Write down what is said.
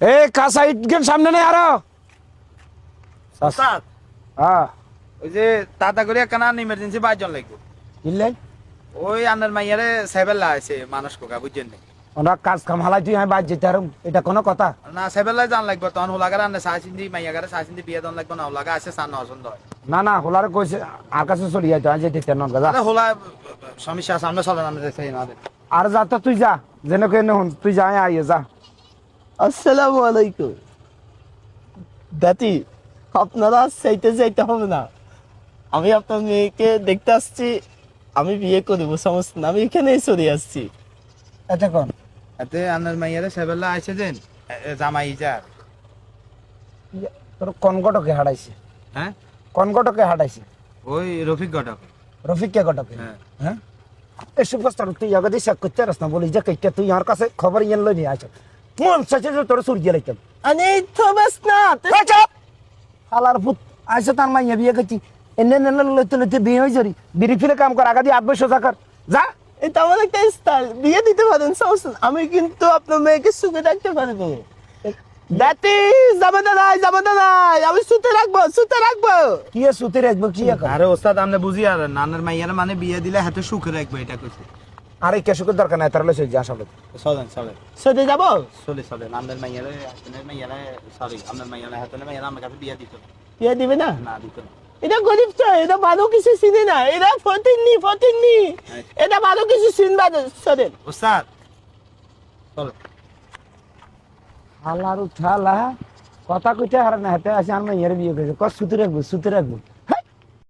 এ কাঁচা ইট গেন সামনে নেই আরো। ওস্তাদ হ্যাঁ ওই যে তাতা করে একখানা ইমার্জেন্সি 5 জন লাগবে। কিনলেন ওই আন্নার মাইয়ারে সাইবেল্লা আছে মানুষ কোকা বুঝছেন না। ওরা কাজ কাম হালাই তুই আমি বাদ যেতে আর এটা কোনো কথা? না সাইবেল্লা জান লাগবে তখন হোলাগার আন্না সাহসিন্দি মাইয়াগারে সাহসিন্দি বিয়ে দন লাগবে না হোলাগা আছে সান অসন্দ হয়। না না হোলার কইছে আর কাছে চলি যাইতো আজ যেতে নন গাদা। আরে হোলা সমস্যা সামনে চলে আমরা দেখতে না দে। আর যা তো তুই যা যেন কেন হুন তুই যা আইয়ে যা। আসসালামু আলাইকুম দাদি, আপনারা চাইতে যাইতে হবে না। আমি আপনার মেয়েকে দেখতে আসছি, আমি বিয়ে করবো, সমস্যা না, আমি এখানেই চলে আসছি। এটা কোন এতে আন্নার মাইয়ারে সাইবেল্লা আছে দেন জামাই যার। তোর কনগটকে হারাইছে? হ্যাঁ কনগটকে হারাইছে? ওই রফিক ঘটক। রফিক কে গটকে? হ্যাঁ হ্যাঁ এসব কষ্ট তুই আগে দিয়ে চেক করতে রাস না বলি যে কেটে তুই আমার কাছে খবর ইয়েন লই নিয়ে আইছ মন চাইছে যে তোর সূর্য লাইতাম। আরে তো বাস না, হালার ভূত আইসে তার মাইয়া বিয়ে করছি এনে এনে লইতে লইতে বিয়ে হয়ে যারি বিড়ি ফিরে কাম কর আগা দিয়ে 8 বছর কর যা। এটা আমার একটা স্টাইল, বিয়ে দিতে পারেন, সমস্যা না। আমি কিন্তু আপনার মেয়েকে সুখে রাখতে পারবো। দাদি জামাতা নাই, জামাতা নাই, আমি সুতে রাখবো, সুতে রাখবো। কি এ সুতে রাখবো কি এখন? আরে ওস্তাদ আমনে বুঝি আর নানার মাইয়ারে মানে বিয়ে দিলে হাতে সুখ রাখবে এটা কইছে। আরে কেশুকের দরকার নাই তার লইছে যা সব চলেন চলেন সুতে যাবো। চলে চলে আপনার মাইয়ারে হাতের মাইয়ারে সরি আপনার মাইয়ারে হাতের মাইয়ারে আমার কাছে বিয়ে দিত বিয়ে দিবে না? না দিত না। এটা গরিব তো, এটা ভালো কিছু চিনে না, এটা ফতিননি ফতিননি, এটা ভালো কিছু চিনবা না। শোনেন ওস্তাদ চলো হালার উঠালা কথা কইতে হার না হাতে আসে আর মাইয়ার বিয়ে করেছে কস সুতে রাখবো সুতে রাখবো